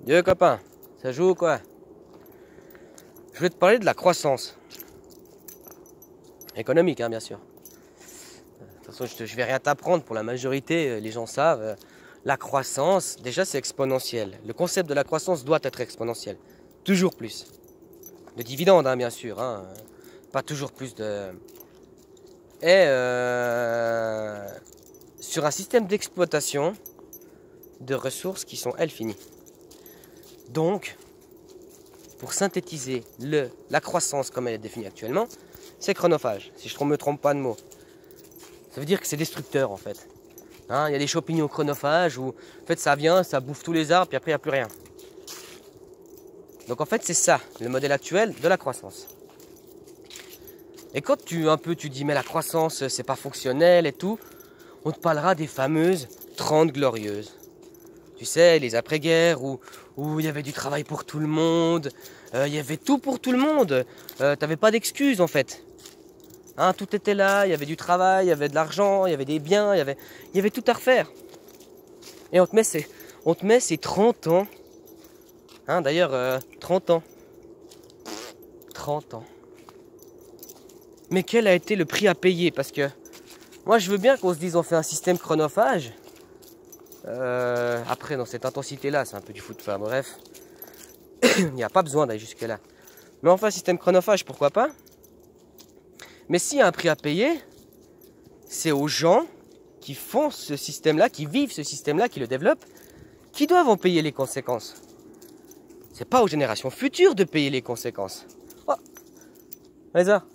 Yo copain, ça joue ou quoi? Je voulais te parler de la croissance. Économique, hein, bien sûr. De toute façon, je vais rien t'apprendre, pour la majorité, les gens savent. La croissance, déjà, c'est exponentiel. Le concept de la croissance doit être exponentiel. Toujours plus. De dividendes, hein, bien sûr. Hein. Pas toujours plus de... Et sur un système d'exploitation de ressources qui sont, elles, finies. Donc, pour synthétiser la croissance comme elle est définie actuellement, c'est chronophage, si je ne me trompe pas de mot. Ça veut dire que c'est destructeur en fait. Hein, il y a des champignons chronophages où en fait, ça vient, ça bouffe tous les arbres, puis après il n'y a plus rien. Donc en fait c'est ça, le modèle actuel de la croissance. Et quand tu dis mais la croissance c'est pas fonctionnel et tout, on te parlera des fameuses 30 glorieuses. Tu sais, les après-guerres où il y avait du travail pour tout le monde, il y avait tout pour tout le monde. T'avais pas d'excuses en fait. Hein, tout était là, il y avait du travail, il y avait de l'argent, il y avait des biens, il y avait tout à refaire. Et on te met ces 30 ans. Hein, d'ailleurs, 30 ans. 30 ans. Mais quel a été le prix à payer? Parce que moi je veux bien qu'on se dise on fait un système chronophage. Après, dans cette intensité-là, c'est un peu du foot, enfin bref. Il n'y a pas besoin d'aller jusque-là. Mais enfin, système chronophage, pourquoi pas? Mais s'il y a un prix à payer, c'est aux gens qui font ce système-là, qui vivent ce système-là, qui le développent, qui doivent en payer les conséquences. C'est pas aux générations futures de payer les conséquences. Oh, Reza,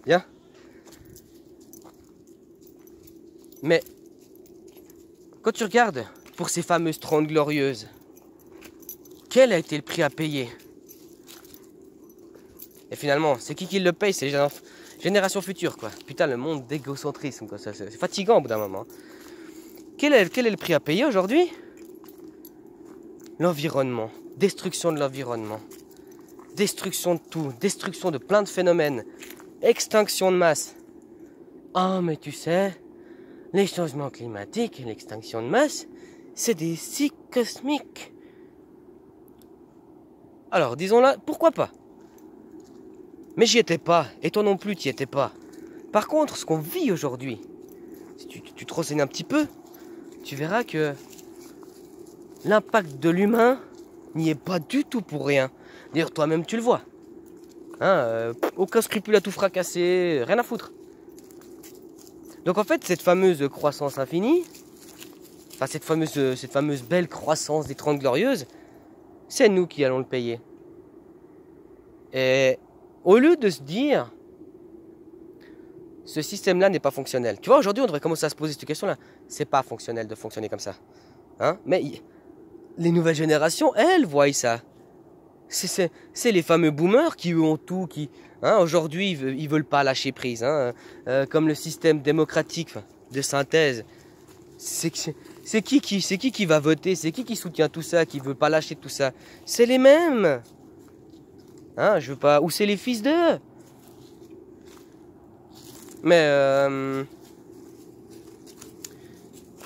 viens. Mais quand tu regardes pour ces fameuses 30 glorieuses, quel a été le prix à payer? Et finalement, c'est qui le paye? C'est les générations futures, quoi. Putain, le monde d'égocentrisme, quoi. C'est fatigant au bout d'un moment. Quel est le prix à payer aujourd'hui? L'environnement. Destruction de l'environnement. Destruction de tout. Destruction de plein de phénomènes. Extinction de masse. Ah, mais tu sais, les changements climatiques et l'extinction de masse, c'est des cycles cosmiques. Alors, disons-là, pourquoi pas? Mais j'y étais pas, et toi non plus t'y étais pas. Par contre, ce qu'on vit aujourd'hui, si tu te renseignes un petit peu, tu verras que l'impact de l'humain n'y est pas du tout pour rien. D'ailleurs, toi-même tu le vois. Hein, aucun scrupule à tout fracasser, rien à foutre. Donc en fait, cette fameuse croissance infinie, enfin cette fameuse belle croissance des 30 glorieuses, c'est nous qui allons le payer. Et au lieu de se dire, ce système-là n'est pas fonctionnel. Tu vois, aujourd'hui, on devrait commencer à se poser cette question-là. C'est pas fonctionnel de fonctionner comme ça. Hein? Mais les nouvelles générations, elles, voient ça. C'est les fameux boomers qui ont tout, qui... Hein, aujourd'hui, ils veulent pas lâcher prise. Hein, comme le système démocratique de synthèse. C'est qui va voter? C'est qui soutient tout ça, qui veut pas lâcher tout ça? C'est les mêmes. Hein, je veux pas... Ou c'est les fils d'eux. Mais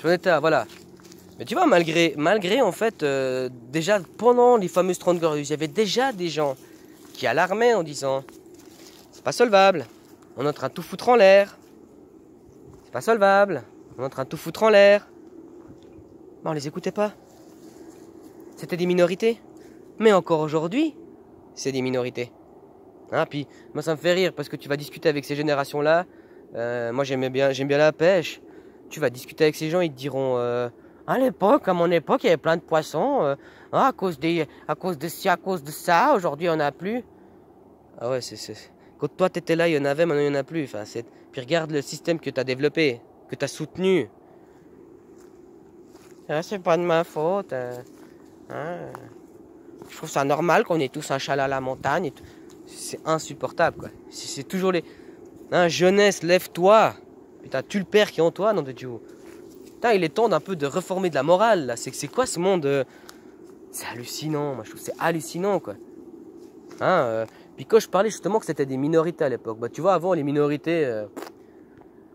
j'en étais à... Voilà. Mais tu vois, malgré en fait, déjà pendant les fameuses 30 glorieuses, il y avait déjà des gens qui alarmaient en disant c'est pas solvable, on est en train de tout foutre en l'air. C'est pas solvable, on est en train de tout foutre en l'air. Mais on les écoutait pas. C'était des minorités. Mais encore aujourd'hui, c'est des minorités. Hein, puis moi ça me fait rire parce que tu vas discuter avec ces générations-là. Moi j'aime bien la pêche. Tu vas discuter avec ces gens, ils te diront à l'époque, à mon époque, il y avait plein de poissons. À cause de ci, à cause de ça, aujourd'hui il n'y en a plus. Ah ouais, quand toi tu étais là, il y en avait, maintenant il n'y en a plus. Enfin, puis regarde le système que tu as développé, que tu as soutenu. Ah, c'est pas de ma faute. Hein. Je trouve ça normal qu'on ait tous un chalet à la montagne. Et c'est insupportable, quoi. C'est toujours les... Hein, jeunesse, lève-toi. Putain, tue le père qui est en toi, nom de Dieu. Putain, il est temps d'un peu de reformer de la morale, là. C'est quoi ce monde C'est hallucinant, moi je trouve que c'est hallucinant, quoi. Hein, puis quand je parlais justement que c'était des minorités à l'époque, bah tu vois, avant les minorités...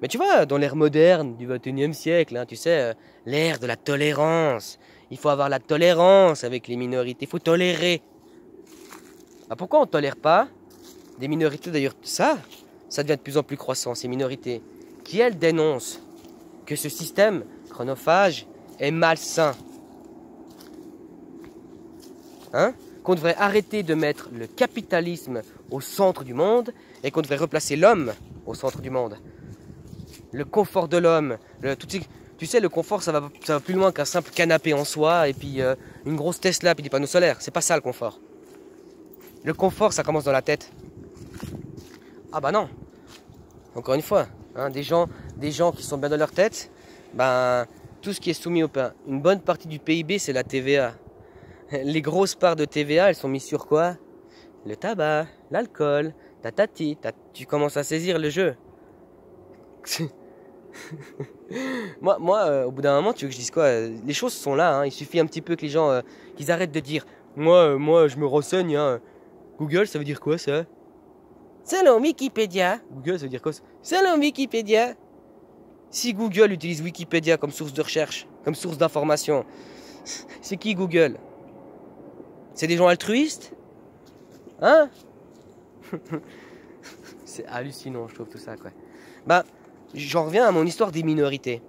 Mais tu vois, dans l'ère moderne du 21e siècle, hein, tu sais, l'ère de la tolérance, Il faut avoir la tolérance avec les minorités. Il faut tolérer. Ah, pourquoi on ne tolère pas des minorités d'ailleurs? Ça devient de plus en plus croissant, ces minorités. Qui, elles, dénoncent que ce système chronophage est malsain. Hein? Qu'on devrait arrêter de mettre le capitalisme au centre du monde et qu'on devrait replacer l'homme au centre du monde. Le confort de l'homme. Tu sais, le confort, ça va plus loin qu'un simple canapé en soi et puis une grosse Tesla puis des panneaux solaires. C'est pas ça le confort. Le confort, ça commence dans la tête. Ah bah non. Encore une fois, hein, des gens qui sont bien dans leur tête, ben, tout ce qui est soumis au pain. Une bonne partie du PIB, c'est la TVA. Les grosses parts de TVA, elles sont mises sur quoi? Le tabac, l'alcool, tu commences à saisir le jeu. moi, au bout d'un moment, tu veux que je dise quoi? Les choses sont là, hein. Il suffit un petit peu que les gens qu'ils arrêtent de dire moi, je me renseigne. Hein. Google, ça veut dire quoi ça? Selon Wikipédia. Google, ça veut dire quoi ça? Selon Wikipédia. Si Google utilise Wikipédia comme source de recherche, comme source d'information, c'est qui Google? C'est des gens altruistes? Hein? C'est hallucinant, je trouve tout ça, quoi. Bah, j'en reviens à mon histoire des minorités.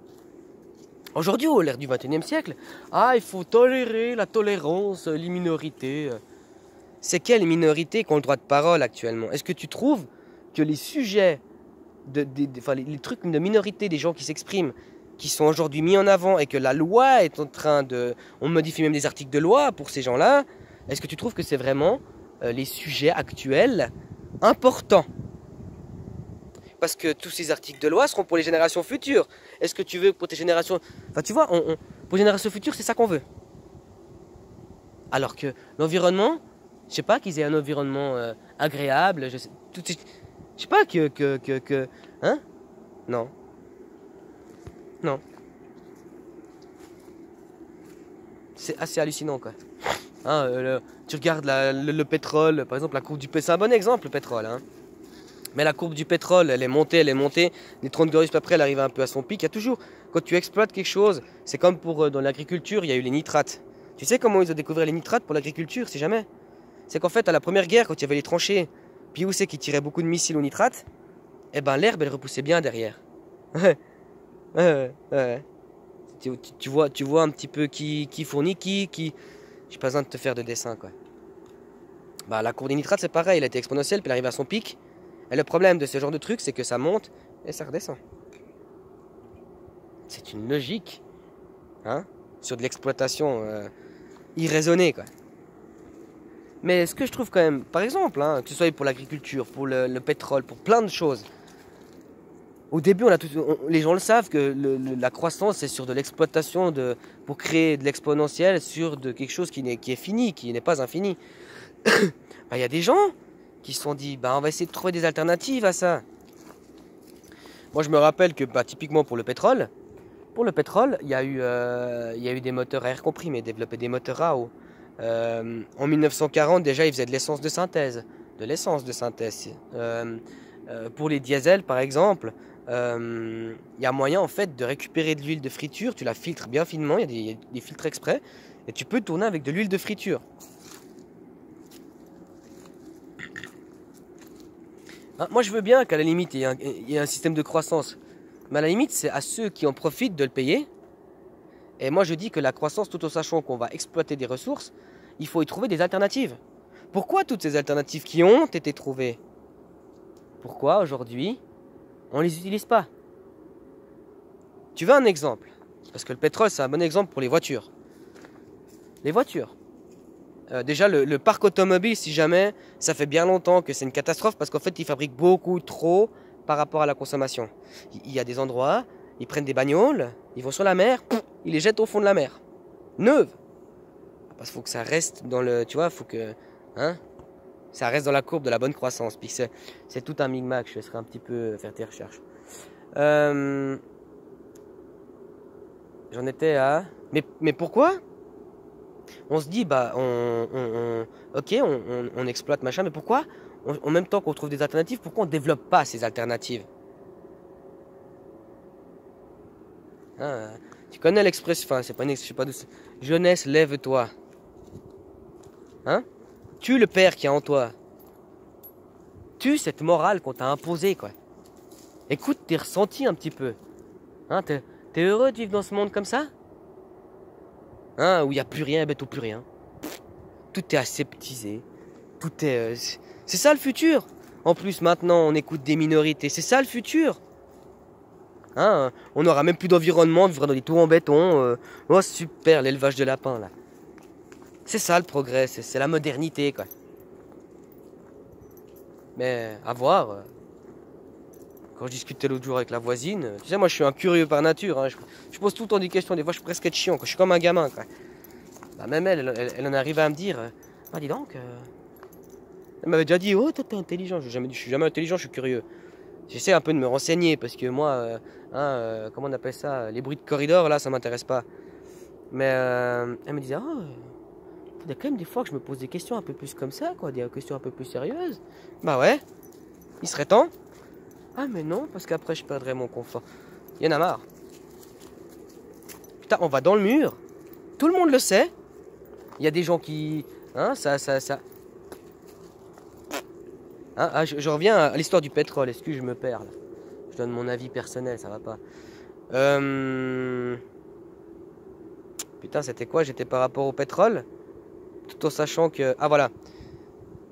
Aujourd'hui, à l'ère du XXIe siècle, il faut tolérer la tolérance, les minorités. C'est quelles minorités qui ont le droit de parole actuellement? Est-ce que tu trouves que les sujets, les trucs de minorité des gens qui s'expriment, qui sont aujourd'hui mis en avant et que la loi est en train de... On modifie même des articles de loi pour ces gens-là. Est-ce que tu trouves que c'est vraiment les sujets actuels importants? Parce que tous ces articles de loi seront pour les générations futures. Est-ce que tu veux pour tes générations... Enfin, tu vois, pour les générations futures, c'est ça qu'on veut. Alors que l'environnement, je sais pas qu'ils aient un environnement agréable, je sais pas hein? Non. Non. C'est assez hallucinant, quoi. Hein, tu regardes le pétrole, par exemple, la courbe du pétrole, c'est un bon exemple, le pétrole, hein. Mais la courbe du pétrole, elle est montée. Les 30 gorges après, elle arrive un peu à son pic. Il y a toujours, quand tu exploites quelque chose, c'est comme dans l'agriculture, il y a eu les nitrates. Tu sais comment ils ont découvert les nitrates pour l'agriculture, si jamais? C'est qu'en fait, à la première guerre, quand il y avait les tranchées, puis où c'est qu'ils tiraient beaucoup de missiles aux nitrates, eh ben l'herbe, elle repoussait bien derrière. Ouais. Tu vois un petit peu qui fournit qui. J'ai pas besoin de te faire de dessin, quoi. Bah, la courbe des nitrates, c'est pareil, elle a été exponentielle, puis elle arrive à son pic. Et le problème de ce genre de truc, c'est que ça monte et ça redescend. C'est une logique, hein, sur de l'exploitation irraisonnée, quoi. Mais ce que je trouve quand même, par exemple, hein, que ce soit pour l'agriculture, pour le pétrole, pour plein de choses, au début, les gens le savent que la croissance, c'est sur de l'exploitation pour créer de l'exponentiel sur de quelque chose qui est fini, qui n'est pas infini. Il y a des gens qui se sont dit, on va essayer de trouver des alternatives à ça. Moi, je me rappelle que, typiquement pour le pétrole, il y a eu des moteurs à air comprimé, développé des moteurs à eau. En 1940, déjà, ils faisaient de l'essence de synthèse. Pour les diesels, par exemple, il y a moyen, en fait, de récupérer de l'huile de friture. Tu la filtres bien finement, il y a des filtres exprès, et tu peux tourner avec de l'huile de friture. Moi, je veux bien qu'à la limite, il y ait un système de croissance. Mais à la limite, c'est à ceux qui en profitent de le payer. Et moi, je dis que la croissance, tout en sachant qu'on va exploiter des ressources, il faut y trouver des alternatives. Pourquoi toutes ces alternatives qui ont été trouvées, pourquoi aujourd'hui, on ne les utilise pas? Tu veux un exemple? Parce que le pétrole, c'est un bon exemple pour les voitures. Les voitures. Déjà, le parc automobile, si jamais, ça fait bien longtemps que c'est une catastrophe parce qu'en fait, ils fabriquent beaucoup trop par rapport à la consommation. Il y a des endroits, ils prennent des bagnoles, ils vont sur la mer, ils les jettent au fond de la mer. Neuves. Parce qu'il faut que ça reste dans le... Tu vois, il faut que... Hein, ça reste dans la courbe de la bonne croissance. Puis c'est tout un micmac, je laisserai un petit peu faire tes recherches. J'en étais à... Mais pourquoi? On se dit, ok, on exploite machin, mais pourquoi, en même temps qu'on trouve des alternatives, pourquoi on ne développe pas ces alternatives? Tu connais l'expression, enfin, c'est pas une, je sais pas d'où c'est. Jeunesse, lève-toi. Hein? Tue le père qui est en toi. Tue cette morale qu'on t'a imposée, quoi. Écoute tes ressentis un petit peu. Hein, t'es heureux de vivre dans ce monde comme ça? Hein, où il n'y a plus rien, bête ou plus rien. Tout est aseptisé. Tout est... c'est ça le futur. En plus, maintenant, on écoute des minorités. C'est ça le futur. Hein, on n'aura même plus d'environnement, on vivra dans des tours en béton. Oh, super, l'élevage de lapins, là. C'est ça le progrès, c'est la modernité, quoi. Mais à voir. Quand je discutais l'autre jour avec la voisine, tu sais, moi je suis un curieux par nature. Hein, je pose tout le temps des questions, des fois je suis presque être chiant, quoi. Je suis comme un gamin, quoi. Bah, même elle en arrivait à me dire, ah, dis donc, elle m'avait déjà dit, oh, toi t'es intelligent. Je suis jamais intelligent, je suis curieux. J'essaie un peu de me renseigner parce que moi, comment on appelle ça, les bruits de corridor, là, ça m'intéresse pas. Mais elle me disait, oh, il y a quand même des fois que je me pose des questions un peu plus comme ça, quoi, des questions un peu plus sérieuses. Bah ouais, il serait temps. Ah mais non, parce qu'après je perdrais mon confort. Il y en a marre. Putain, on va dans le mur. Tout le monde le sait. Il y a des gens qui... Hein, ça... Hein, ah, je reviens à l'histoire du pétrole. Est-ce que je me perds là? Je donne mon avis personnel, ça va pas. Putain, c'était quoi? J'étais par rapport au pétrole? Tout en sachant que... Ah voilà.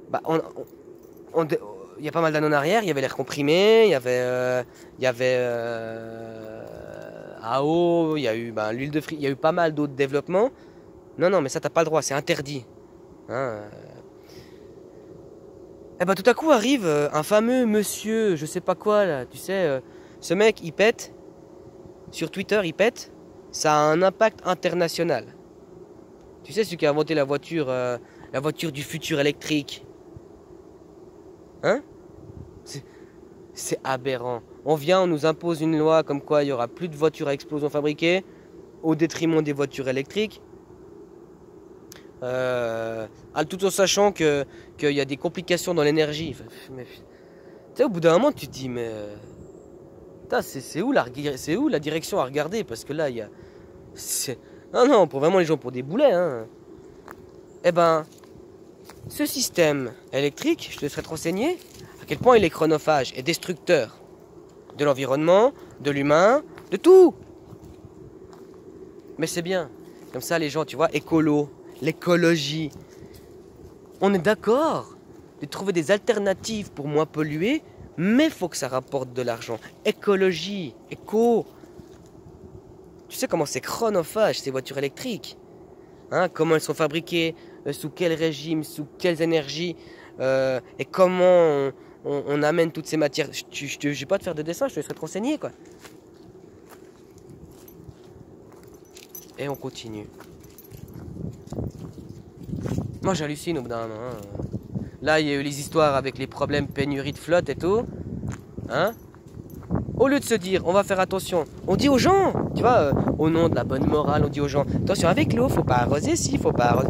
Bah, il y a pas mal d'années en arrière, il y avait l'air comprimé, il y avait AO, il y a eu l'huile de fric, il y a eu pas mal d'autres développements. Non, non, mais ça, t'as pas le droit, c'est interdit. Hein, Et bah tout à coup arrive un fameux monsieur, je sais pas quoi là, tu sais, ce mec il pète, sur Twitter il pète, ça a un impact international. Tu sais celui qui a inventé la voiture du futur électrique. Hein? C'est aberrant. On vient, on nous impose une loi comme quoi il y aura plus de voitures à explosion fabriquées au détriment des voitures électriques. Tout en sachant qu'il y a des complications dans l'énergie. Tu sais, au bout d'un moment, tu te dis, mais c'est où la direction à regarder? Parce que là, il y a... Non, non, pour vraiment les gens pour des boulets. Hein. Eh ben, ce système électrique, je te laisserai te renseigner à quel point il est chronophage et destructeur de l'environnement, de l'humain, de tout. Mais c'est bien. Comme ça, les gens, tu vois, écolo, l'écologie. On est d'accord de trouver des alternatives pour moins polluer, mais il faut que ça rapporte de l'argent. Écologie, éco. Tu sais comment c'est chronophage, ces voitures électriques? Hein, comment elles sont fabriquées, sous quel régime, sous quelles énergies, et comment on amène toutes ces matières. Je vais pas te faire de dessin, je te laisserai te renseigner, quoi. Et on continue. Moi j'hallucine au bout d'un moment. Hein. Là il y a eu les histoires avec les problèmes pénurie de flotte et tout. Hein? Au lieu de se dire on va faire attention, on dit aux gens, tu vois, au nom de la bonne morale, on dit aux gens attention avec l'eau, faut pas arroser si, faut pas arroser.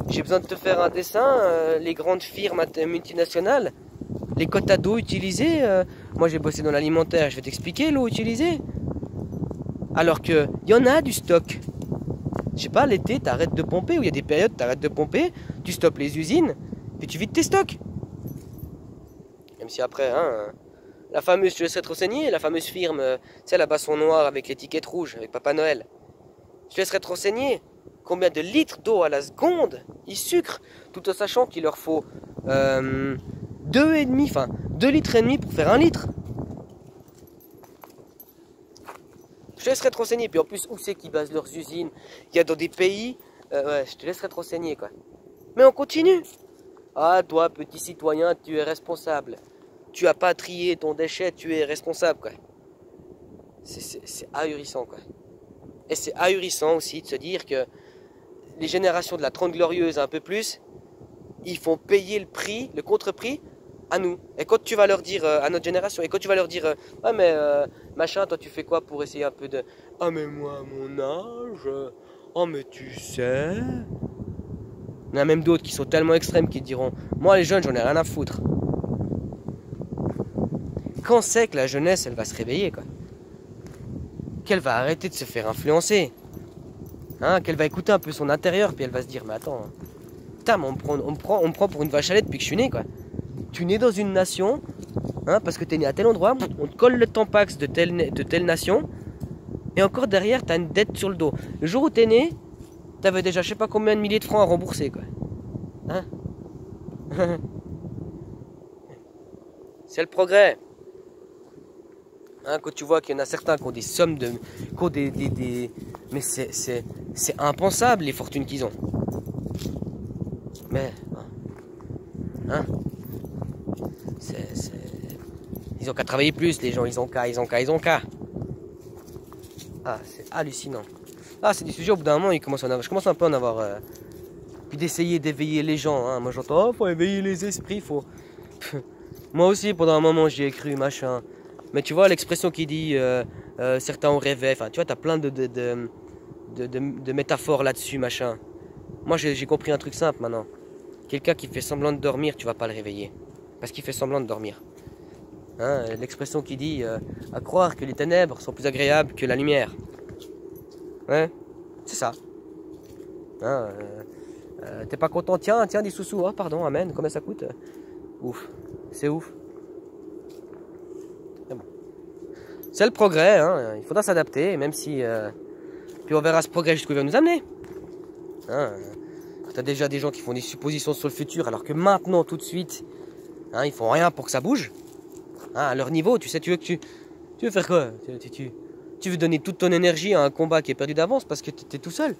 J'ai besoin de te faire un dessin, les grandes firmes multinationales, les quotas d'eau utilisés. Moi j'ai bossé dans l'alimentaire, je vais t'expliquer l'eau utilisée. Alors que il y en a du stock. Je sais pas, l'été, t'arrêtes de pomper, ou il y a des périodes, t'arrêtes de pomper, tu stoppes les usines, puis tu vides tes stocks. Même si après, hein, la fameuse, je te laisserai te renseigner, la fameuse firme, tu sais, la basson noire avec l'étiquette rouge, avec Papa Noël. Je te laisserai te renseigner combien de litres d'eau à la seconde ils sucrent, tout en sachant qu'il leur faut 2,5 litres pour faire 1 litre. Je te laisserai te renseigner. Puis en plus, où c'est qu'ils basent leurs usines? Il y a dans des pays... ouais, je te laisserai te renseigner, quoi. Mais on continue. Ah, toi, petit citoyen, tu es responsable. Tu as pas trié ton déchet, tu es responsable, quoi. C'est ahurissant, quoi. Et c'est ahurissant aussi de se dire que les générations de la 30 glorieuse, un peu plus, ils font payer le prix, le contre-prix, à nous. Et quand tu vas leur dire, à notre génération, et quand tu vas leur dire, ah mais machin, toi tu fais quoi pour essayer un peu de... Ah mais moi à mon âge, oh mais tu sais... Il y en a même d'autres qui sont tellement extrêmes qui diront, moi les jeunes j'en ai rien à foutre. Quand c'est que la jeunesse elle va se réveiller, quoi? qu'elle va arrêter de se faire influencer. Hein, qu'elle va écouter un peu son intérieur, puis elle va se dire, mais attends, putain, mais on me prend pour une vache à lait depuis que je suis né, quoi. Tu nais dans une nation, hein, parce que t'es né à tel endroit, on te colle le tampax de telle nation, et encore derrière, t'as une dette sur le dos. Le jour où t'es né, t'avais déjà je sais pas combien de milliers de francs à rembourser, quoi. Hein? C'est le progrès. Hein, quand tu vois qu'il y en a certains qui ont des sommes de... Qui ont mais c'est impensable les fortunes qu'ils ont. Mais... Hein? Ils ont qu'à travailler plus, les gens. Ils ont qu'à. Ah, c'est hallucinant. Ah, c'est des sujets au bout d'un moment, je commence un peu à en avoir... Puis d'essayer d'éveiller les gens. Hein. Moi j'entends, oh, faut éveiller les esprits, faut... Moi aussi, pendant un moment, j'y ai cru, machin. Mais tu vois, l'expression qui dit certains ont rêvé, enfin, tu vois, t'as plein de métaphores là-dessus, machin. Moi, j'ai compris un truc simple maintenant. Quelqu'un qui fait semblant de dormir, tu vas pas le réveiller. Parce qu'il fait semblant de dormir. Hein, l'expression qui dit à croire que les ténèbres sont plus agréables que la lumière. Ouais, c'est ça. Hein, t'es pas content? Tiens, des sous-sous. Oh, pardon, amen, combien ça coûte? Ouf, c'est ouf. C'est le progrès, hein. Il faudra s'adapter, même si... Puis on verra ce progrès jusqu'où il va nous amener. Hein. T'as déjà des gens qui font des suppositions sur le futur, alors que maintenant, tout de suite, hein, ils font rien pour que ça bouge. Hein, à leur niveau, tu sais, tu veux faire quoi? Tu veux donner toute ton énergie à un combat qui est perdu d'avance parce que tu es tout seul.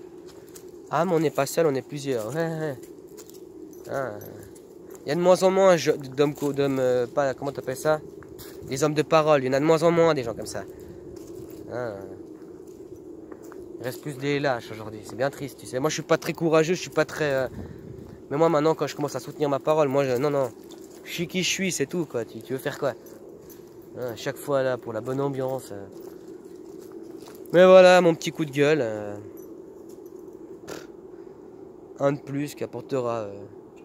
Ah, mais on n'est pas seul, on est plusieurs. Ouais. Hein. Il y a de moins en moins d'hommes, pas, comment t'appelles ça? Les hommes de parole, il y en a de moins en moins des gens comme ça. Hein. Il reste plus des lâches aujourd'hui, c'est bien triste, tu sais. Moi je suis pas très courageux, je suis pas très... Mais moi maintenant quand je commence à soutenir ma parole, non, je suis qui je suis, c'est tout quoi. Tu veux faire quoi? Hein, chaque fois là pour la bonne ambiance. Mais voilà mon petit coup de gueule. Un de plus qui apportera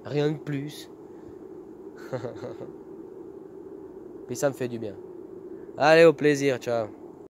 rien de plus. Puis ça me fait du bien. Allez, au plaisir, ciao.